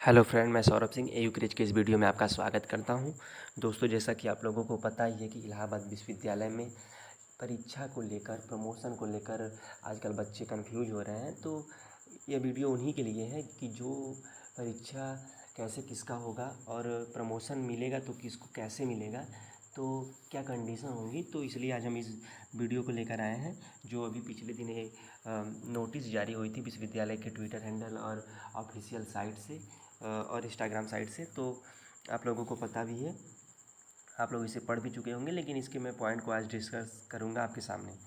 Hello friend, मैं Saurabh Singh AU crease के इस वीडियो में आपका स्वागत करता हूं। दोस्तों, जैसा कि आप लोगों को पता ही है कि इलाहाबाद विश्वविद्यालय में परीक्षा को लेकर, प्रमोशन को लेकर आजकल बच्चे कंफ्यूज हो रहे हैं। तो ये वीडियो उन्हीं के लिए है कि जो परीक्षा कैसे किसका होगा और प्रमोशन मिलेगा तो किसको कैसे मिलेगा, तो क्या कंडीशन होंगी। तो इसलिए आज हम इस वीडियो को लेकर आए हैं। जो अभी पिछले दिन ये नोटिस जारी हुई थी विश्वविद्यालय के ट्विटर हैंडल और ऑफिशियल साइट से और इंस्टाग्राम साइट से, तो आप लोगों को पता भी है, आप लोग इसे पढ़ भी चुके होंगे, लेकिन इसके मैं पॉइंट को आज डिस्कस करूंगा आपके सामने।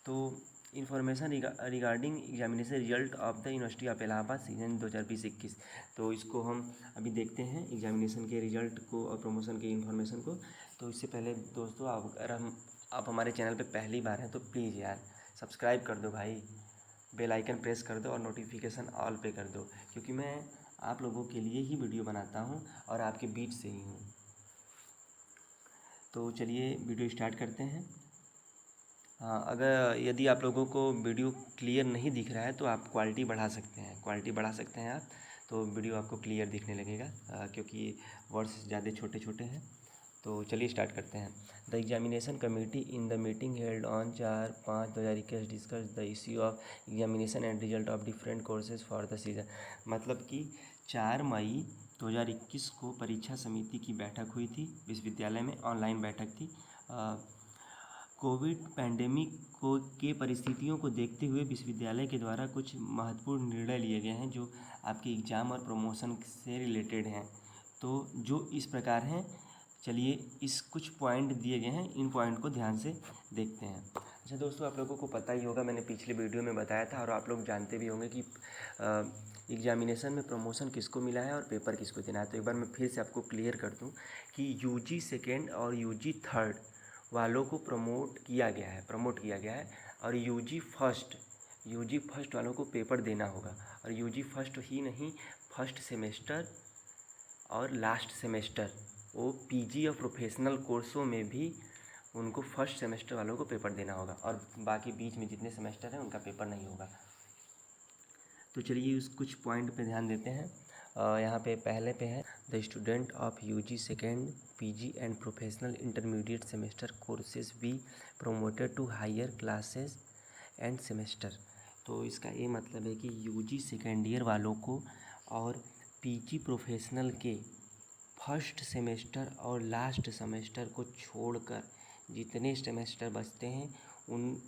तो information regarding examination result of the university of Allahabad season 2020-21। तो इसको हम अभी देखते हैं एग्जामिनेशन के रिजल्ट को और प्रमोशन के इन्फॉर्मेशन को। तो इससे पहले दोस्तों, आप हमारे चैनल पे पहली बार हैं तो प्लीज़ यार सब्सक्राइब कर दो भाई, बेल आइकन प्रेस कर दो और नोटिफिकेशन ऑल पे कर दो, क्योंकि मैं आप लोगों के लिए ही वीडियो बनाता हूं और आपके बीच से ही हूं। तो चलिए वीडियो स्टार्ट करते हैं। हाँ, अगर यदि आप लोगों को वीडियो क्लियर नहीं दिख रहा है तो आप क्वालिटी बढ़ा सकते हैं, क्वालिटी बढ़ा सकते हैं आप, तो वीडियो आपको क्लियर दिखने लगेगा, क्योंकि वर्ड्स ज़्यादा छोटे छोटे हैं। तो चलिए स्टार्ट करते हैं। The examination committee in the meeting held on 4/5/2021 discuss the issue of examination and result of different courses for the season. मतलब कि 4 मई 2021 को परीक्षा समिति की बैठक हुई थी विश्वविद्यालय में, ऑनलाइन बैठक थी। कोविड पैंडेमिक को के परिस्थितियों को देखते हुए विश्वविद्यालय के द्वारा कुछ महत्वपूर्ण निर्णय लिए गए हैं जो आपके एग्ज़ाम और प्रमोशन से रिलेटेड हैं। तो जो इस प्रकार हैं, चलिए इस कुछ पॉइंट दिए गए हैं, इन पॉइंट को ध्यान से देखते हैं। अच्छा दोस्तों, आप लोगों को पता ही होगा, मैंने पिछले वीडियो में बताया था और आप लोग जानते भी होंगे कि एग्जामिनेशन में प्रमोशन किसको मिला है और पेपर किसको देना है। तो एक बार मैं फिर से आपको क्लियर कर दूं कि यूजी सेकेंड और यूजी थर्ड वालों को प्रमोट किया गया है और यूजी फर्स्ट वालों को पेपर देना होगा। और यूजी फर्स्ट ही नहीं, फर्स्ट सेमेस्टर और लास्ट सेमेस्टर, वो पीजी और प्रोफेशनल कोर्सों में भी उनको फर्स्ट सेमेस्टर वालों को पेपर देना होगा और बाकी बीच में जितने सेमेस्टर हैं उनका पेपर नहीं होगा। तो चलिए उस कुछ पॉइंट पे ध्यान देते हैं। यहाँ पे पहले पे है the student of UG second, PG and professional intermediate semester courses be promoted to higher classes and semester. तो इसका ये मतलब है कि यूजी सेकेंड ईयर वालों को और पीजी प्रोफेशनल के फर्स्ट सेमेस्टर और लास्ट सेमेस्टर को छोड़कर जितने सेमेस्टर बचते हैं उन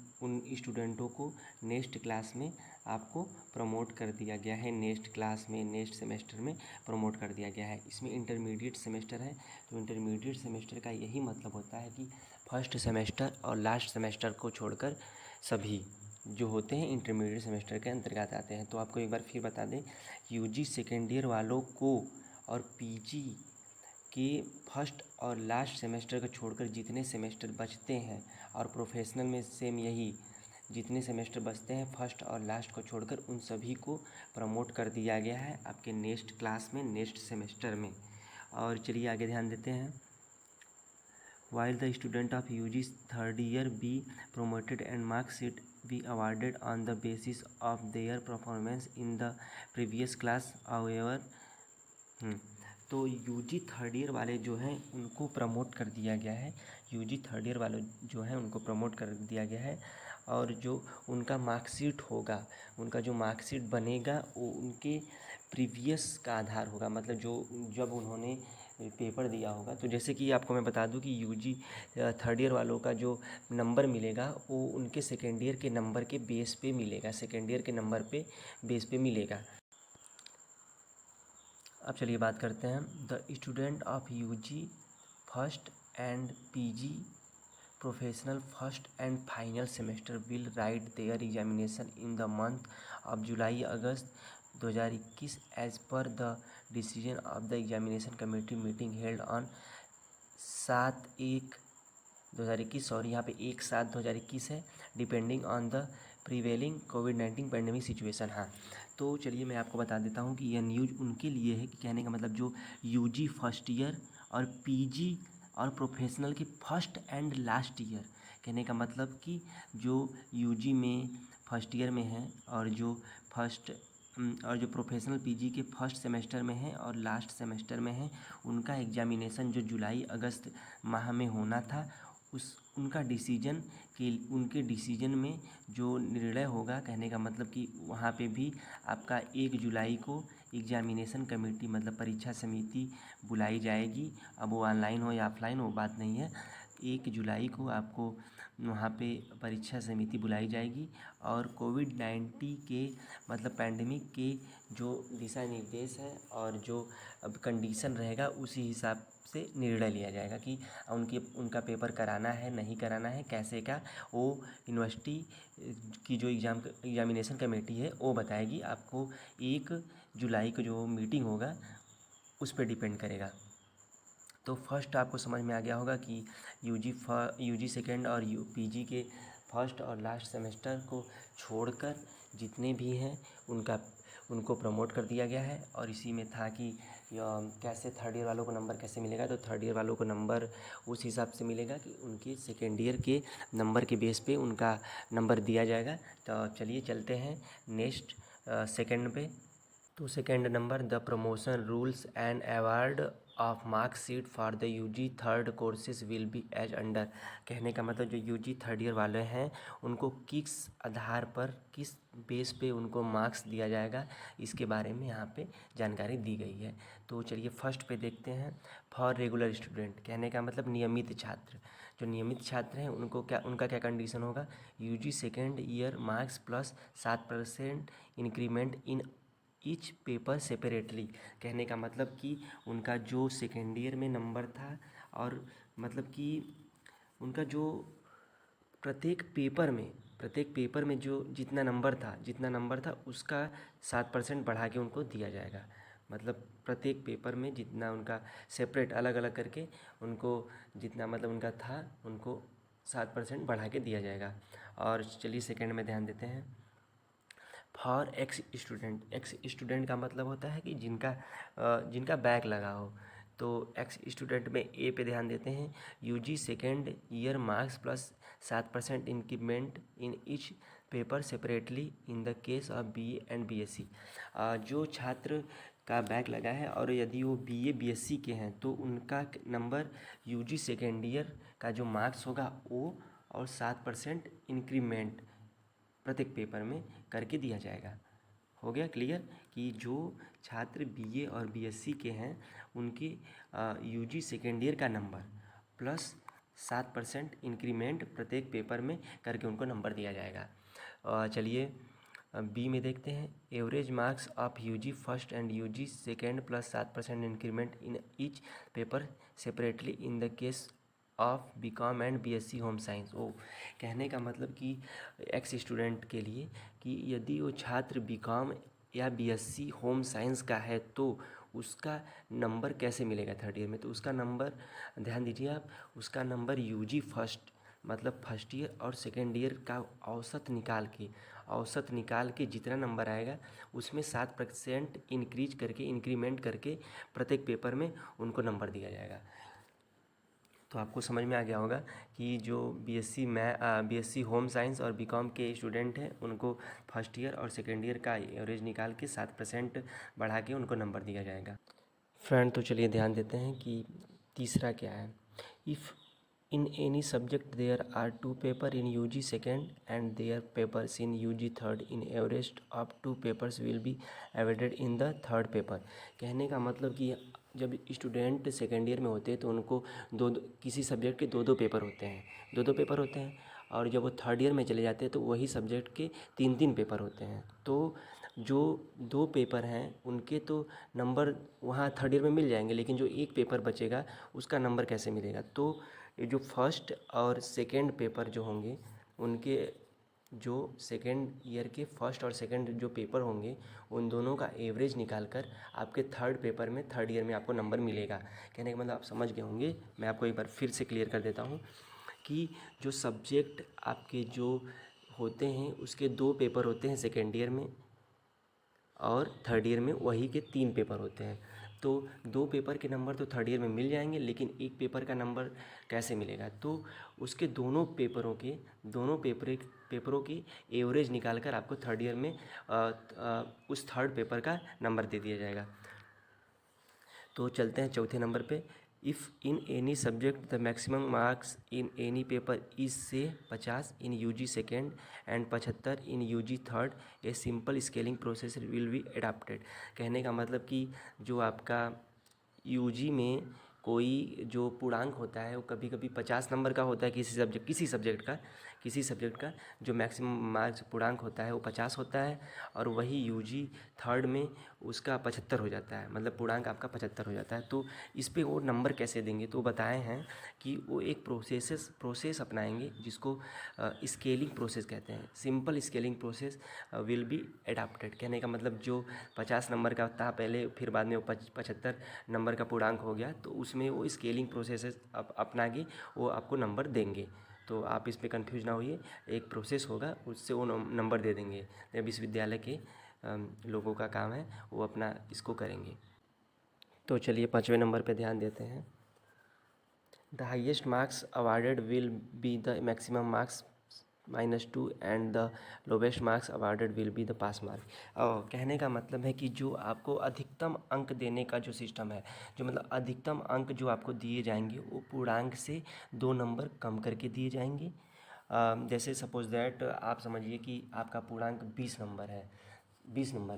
स्टूडेंटों को नेक्स्ट क्लास में आपको प्रमोट कर दिया गया है। नेक्स्ट सेमेस्टर में प्रमोट कर दिया गया है। इसमें इंटरमीडिएट सेमेस्टर है, तो इंटरमीडिएट सेमेस्टर का यही मतलब होता है कि फर्स्ट सेमेस्टर और लास्ट सेमेस्टर को छोड़कर सभी जो होते हैं इंटरमीडिएट सेमेस्टर के अंतर्गत आते हैं। तो आपको एक बार फिर बता दें, यूजी सेकेंड ईयर वालों को और पीजी के फर्स्ट और लास्ट सेमेस्टर को छोड़कर जितने सेमेस्टर बचते हैं, और प्रोफेशनल में सेम यही, जितने सेमेस्टर बचते हैं फर्स्ट और लास्ट को छोड़कर उन सभी को प्रमोट कर दिया गया है आपके नेक्स्ट क्लास में, नेक्स्ट सेमेस्टर में। और चलिए आगे ध्यान देते हैं। While the student of UG third year be promoted and mark sheet be awarded on the basis of their performance in the previous class, however, तो यूजी थर्ड ईयर वाले जो हैं उनको प्रमोट कर दिया गया है। यूजी थर्ड ईयर वाले जो हैं उनको प्रमोट कर दिया गया है, और जो उनका मार्कशीट होगा, उनका जो मार्कशीट बनेगा वो उनके प्रीवियस का आधार होगा। मतलब जो जब उन्होंने पेपर दिया होगा, तो जैसे कि आपको मैं बता दूं कि यूजी थर्ड ईयर वालों का जो नंबर मिलेगा वो उनके सेकेंड ईयर के नंबर के बेस पे मिलेगा, सेकेंड ईयर के नंबर पे बेस पे मिलेगा। अब चलिए बात करते हैं। The student of UG first and PG professional first and final semester will write their examination in the month of July August 2021 as per the decision of the examination committee meeting held on 7/1/2021, sorry यहाँ पे 1/7/2021 है, depending on the prevailing covid pandemic situation. हाँ, तो चलिए मैं आपको बता देता हूँ कि यह न्यूज़ उनके लिए है कि कहने का मतलब जो यूजी फर्स्ट ईयर और पीजी और प्रोफेशनल के फर्स्ट एंड लास्ट ईयर, कहने का मतलब कि जो यूजी में फर्स्ट ईयर में है और जो फर्स्ट और जो प्रोफेशनल पीजी के फर्स्ट सेमेस्टर में हैं और लास्ट सेमेस्टर में हैं, उनका एग्जामिनेशन जो जुलाई अगस्त माह में होना था, उनका डिसीजन कि उनके डिसीजन में जो निर्णय होगा, कहने का मतलब कि वहाँ पे भी आपका 1 जुलाई को एग्जामिनेशन कमेटी मतलब परीक्षा समिति बुलाई जाएगी। अब वो ऑनलाइन हो या ऑफलाइन वो बात नहीं है, 1 जुलाई को आपको वहाँ पे परीक्षा समिति बुलाई जाएगी और कोविड-19 के मतलब पैंडेमिक के जो दिशा निर्देश है और जो अब कंडीशन रहेगा उसी हिसाब से निर्णय लिया जाएगा कि उनका पेपर कराना है नहीं कराना है, कैसे का वो यूनिवर्सिटी की जो एग्जामिनेशन कमेटी है वो बताएगी आपको। 1 जुलाई को जो मीटिंग होगा उस पर डिपेंड करेगा। तो फर्स्ट आपको समझ में आ गया होगा कि यूजी सेकेंड और पीजी के फर्स्ट और लास्ट सेमेस्टर को छोड़कर जितने भी हैं उनको प्रमोट कर दिया गया है। और इसी में था कि कैसे थर्ड ईयर वालों को नंबर कैसे मिलेगा, तो थर्ड ईयर वालों को नंबर उस हिसाब से मिलेगा कि उनके सेकेंड ईयर के नंबर के बेस पे उनका नंबर दिया जाएगा। तो चलिए चलते हैं नेक्स्ट सेकेंड पे। तो second number, the promotion rules and award of marksheet for the UG third courses will be as under. कहने का मतलब जो यूजी थर्ड ईयर वाले हैं उनको किस आधार पर, किस बेस पे उनको मार्क्स दिया जाएगा, इसके बारे में यहाँ पे जानकारी दी गई है। तो चलिए फर्स्ट पे देखते हैं। फॉर रेगुलर स्टूडेंट, कहने का मतलब नियमित छात्र। जो नियमित छात्र हैं उनका क्या कंडीशन होगा, UG second year marks plus 7% increment in each paper separately. कहने का मतलब कि उनका जो सेकेंड ईयर में नंबर था और मतलब कि उनका जो प्रत्येक पेपर में जो जितना नंबर था उसका 7% बढ़ा के उनको दिया जाएगा। मतलब प्रत्येक पेपर में जितना उनका सेपरेट अलग अलग करके उनको जितना मतलब उनका था उनको 7% बढ़ा के दिया जाएगा। और चलिए सेकेंड में ध्यान देते हैं। फॉर एक्स स्टूडेंट का मतलब होता है कि जिनका बैक लगा हो। तो एक्स स्टूडेंट में ए पे ध्यान देते हैं। UG second year marks plus 7% increment in each paper separately in the case of BA and BSc. जो छात्र का बैक लगा है और यदि वो बीए बीएससी के हैं तो उनका नंबर यूजी सेकेंड ईयर का जो मार्क्स होगा वो और 7% इंक्रीमेंट प्रत्येक पेपर में करके दिया जाएगा। हो गया क्लियर कि जो छात्र बीए और बीएससी के हैं उनके यूजी सेकेंड ईयर का नंबर प्लस 7% इंक्रीमेंट प्रत्येक पेपर में करके उनको नंबर दिया जाएगा। चलिए बी में देखते हैं। Average marks of UG first and UG second plus 7% increment in each paper separately in the case of BCom and BSc home science. ओ कहने का मतलब कि एक्स स्टूडेंट के लिए कि यदि वो छात्र बीकॉम या बीएससी होम साइंस का है तो उसका नंबर कैसे मिलेगा थर्ड ईयर में। तो उसका नंबर ध्यान दीजिए आप, उसका नंबर यूजी फर्स्ट मतलब फर्स्ट ईयर और सेकेंड ईयर का औसत निकाल के जितना नंबर आएगा उसमें 7% इंक्रीमेंट करके प्रत्येक पेपर में उनको नंबर दिया जाएगा। तो आपको समझ में आ गया होगा कि जो बीएससी होम साइंस और बीकॉम के स्टूडेंट हैं उनको फर्स्ट ईयर और सेकेंड ईयर का एवरेज निकाल के 7% बढ़ा के उनको नंबर दिया जाएगा। फ्रेंड तो चलिए ध्यान देते हैं कि तीसरा क्या है। If in any subject there are 2 paper in UG second and there papers in UG third in average of 2 papers will be awarded in the third paper. कहने का मतलब कि जब स्टूडेंट सेकेंड ईयर में होते हैं तो उनको किसी सब्जेक्ट के दो पेपर होते हैं और जब वो थर्ड ईयर में चले जाते हैं तो वही सब्जेक्ट के 3 पेपर होते हैं। तो जो 2 पेपर हैं उनके तो नंबर वहाँ थर्ड ईयर में मिल जाएंगे, लेकिन जो एक पेपर बचेगा उसका नंबर कैसे मिलेगा। तो ये जो फर्स्ट और सेकेंड पेपर जो होंगे उनके जो सेकेंड ईयर के फर्स्ट और सेकेंड जो पेपर होंगे उन दोनों का एवरेज निकालकर आपके थर्ड ईयर में आपको नंबर मिलेगा। कहने का मतलब आप समझ गए होंगे। मैं आपको एक बार फिर से क्लियर कर देता हूँ कि जो सब्जेक्ट आपके जो होते हैं उसके 2 पेपर होते हैं सेकेंड ईयर में और थर्ड ईयर में वही के 3 पेपर होते हैं। तो 2 पेपर के नंबर तो थर्ड ईयर में मिल जाएंगे, लेकिन एक पेपर का नंबर कैसे मिलेगा? तो उसके दोनों पेपरों की एवरेज निकाल कर आपको थर्ड ईयर में उस थर्ड पेपर का नंबर दे दिया जाएगा। तो चलते हैं चौथे नंबर पे। If in any subject the maximum marks in any paper is से 50 in UG second and 75 in UG third, a simple scaling process will be adapted. कहने का मतलब कि जो आपका यूजी में कोई जो पूर्णांक होता है वो कभी कभी 50 नंबर का होता है, किसी सब्जेक्ट का जो मैक्सिमम मार्क्स पूर्णांक होता है वो 50 होता है, और वही यूजी थर्ड में उसका 75 हो जाता है, मतलब पूर्णांक आपका 75 हो जाता है। तो इस पे वो नंबर कैसे देंगे? तो बताए हैं कि वो एक प्रोसेस अपनाएंगे जिसको स्केलिंग प्रोसेस कहते हैं। Simple scaling process will be adapted. कहने का मतलब जो 50 नंबर का था पहले, फिर बाद में वो 75 नंबर का पूर्णांक हो गया, तो उसमें वो स्केलिंग प्रोसेस अपना के वो आपको नंबर देंगे। तो आप इस पे कंफ्यूज ना होइए, एक प्रोसेस होगा उससे वो नंबर दे देंगे। विश्वविद्यालय के लोगों का काम है, वो अपना इसको करेंगे। तो चलिए 5वें नंबर पे ध्यान देते हैं। The highest marks awarded will be the maximum marks -2 and the lowest marks awarded will be the pass mark. और कहने का मतलब है कि जो आपको अधिकतम अंक देने का जो सिस्टम है, जो मतलब अधिकतम अंक जो आपको दिए जाएंगे वो पूर्णांक से 2 नंबर कम करके दिए जाएंगे। जैसे सपोज दैट आप समझिए कि आपका पूर्णांक 20 नंबर है,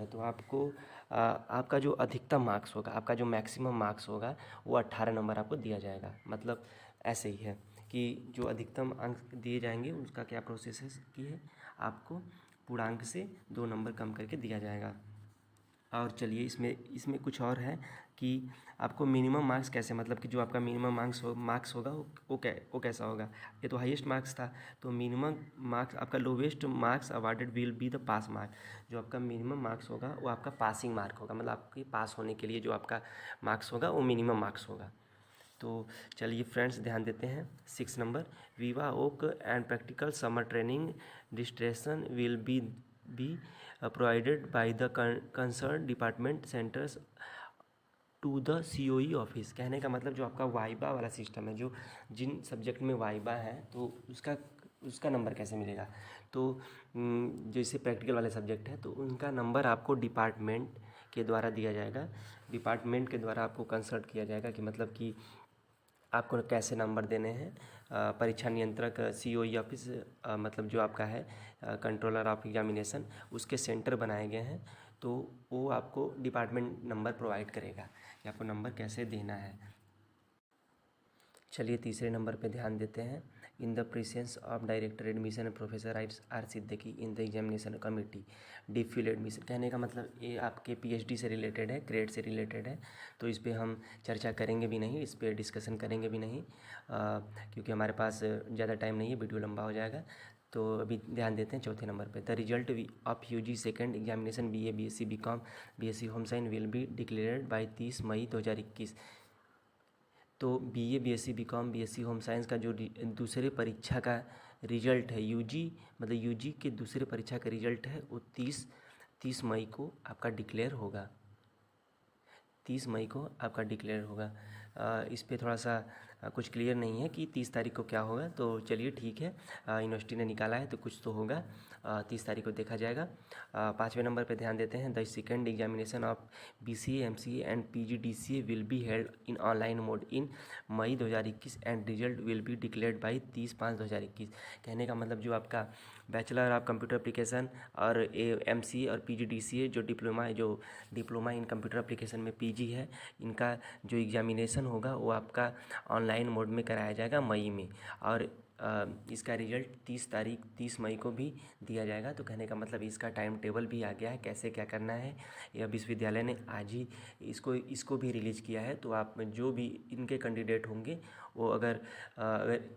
तो आपको आपका जो अधिकतम मार्क्स होगा, आपका जो मैक्सिमम मार्क्स होगा वो 18 नंबर आपको दिया जाएगा। मतलब ऐसे ही है कि जो अधिकतम अंक दिए जाएंगे उसका क्या प्रोसेस है कि है आपको पूर्णांक से 2 नंबर कम करके दिया जाएगा। और चलिए इसमें कुछ और है कि आपको मिनिमम मार्क्स कैसे, मतलब कि जो आपका मिनिमम मार्क्स होगा वो कैसा होगा? ये तो हाईएस्ट मार्क्स था, तो मिनिमम मार्क्स आपका lowest marks awarded will be the pass mark. जो आपका मिनिमम मार्क्स होगा वो आपका पासिंग मार्क होगा, मतलब आपके पास होने के लिए जो आपका मार्क्स होगा वो मिनिमम मार्क्स होगा। तो चलिए फ्रेंड्स ध्यान देते हैं 6 number. Viva voce and practical summer training dissertation will be provided by the concern department centres to the COE office. कहने का मतलब जो आपका वाइबा वाला सिस्टम है, जो जिन सब्जेक्ट में वाइबा है तो उसका नंबर कैसे मिलेगा? तो जैसे प्रैक्टिकल वाले सब्जेक्ट है तो उनका नंबर आपको डिपार्टमेंट के द्वारा दिया जाएगा, डिपार्टमेंट के द्वारा आपको कंसल्ट किया जाएगा कि मतलब कि आपको कैसे नंबर देने हैं। परीक्षा नियंत्रक COE ऑफिस मतलब जो आपका है कंट्रोलर ऑफ एग्जामिनेशन, उसके सेंटर बनाए गए हैं, तो वो आपको डिपार्टमेंट नंबर प्रोवाइड करेगा कि आपको नंबर कैसे देना है। चलिए तीसरे नंबर पे ध्यान देते हैं। In the presence of director admission and professor R Siddiqui in the examination committee DPhil admission. कहने का मतलब ये आपके PhD से रिलेटेड है, ग्रेड से रिलेटेड है, तो इस पे हम चर्चा करेंगे भी नहीं, इस पे डिस्कशन करेंगे भी नहीं, क्योंकि हमारे पास ज़्यादा टाइम नहीं है, वीडियो लंबा हो जाएगा। तो अभी ध्यान देते हैं चौथे नंबर पे। The result of UG second examination BA BSc BCom BSc home science will be declared by 30 मई 2021। तो BA BSc BCom BSc home science का जो दूसरे परीक्षा का रिजल्ट है, मतलब यूजी के दूसरे परीक्षा का रिजल्ट है वो 30 मई को आपका डिक्लेयर होगा। 30 मई को आपका डिक्लेयर होगा। इस पे थोड़ा सा कुछ क्लियर नहीं है कि 30 तारीख को क्या होगा, तो चलिए ठीक है, यूनिवर्सिटी ने निकाला है तो कुछ तो होगा। 30 तारीख को देखा जाएगा। 5वें नंबर पे ध्यान देते हैं। The second examination of BCA MCA एंड PG DCA will be held in online mode in May 2021 and result will be declared by 30/5/2021। कहने का मतलब जो आपका बैचलर ऑफ कंप्यूटर एप्लीकेशन और MCA और PG DCA जो डिप्लोमा इन कंप्यूटर एप्लीकेशन में PG है, इनका जो एग्जामिनेशन होगा वो आपका ऑनलाइन मोड में कराया जाएगा मई में, और इसका रिजल्ट 30 मई को भी दिया जाएगा। तो कहने का मतलब इसका टाइम टेबल भी आ गया है, कैसे क्या करना है, यह विश्वविद्यालय ने आज ही इसको भी रिलीज़ किया है। तो आप जो भी इनके कैंडिडेट होंगे वो अगर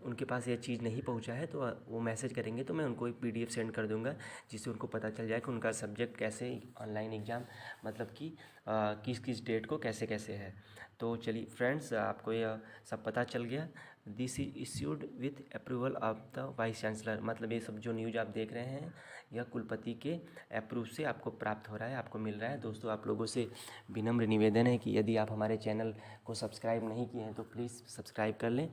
उनके पास ये चीज़ नहीं पहुंचा है तो वो मैसेज करेंगे, तो मैं उनको एक PDF सेंड कर दूंगा, जिससे उनको पता चल जाए कि उनका सब्जेक्ट कैसे ऑनलाइन एग्ज़ाम मतलब कि किस किस डेट को कैसे कैसे है। तो चलिए फ्रेंड्स, आपको यह सब पता चल गया। This is issued with approval of the vice chancellor. मतलब ये सब जो न्यूज आप देख रहे हैं यह कुलपति के अप्रूव से आपको प्राप्त हो रहा है, आपको मिल रहा है। दोस्तों आप लोगों से विनम्र निवेदन है कि यदि आप हमारे चैनल को सब्सक्राइब नहीं किए हैं तो प्लीज़ सब्सक्राइब कर लें।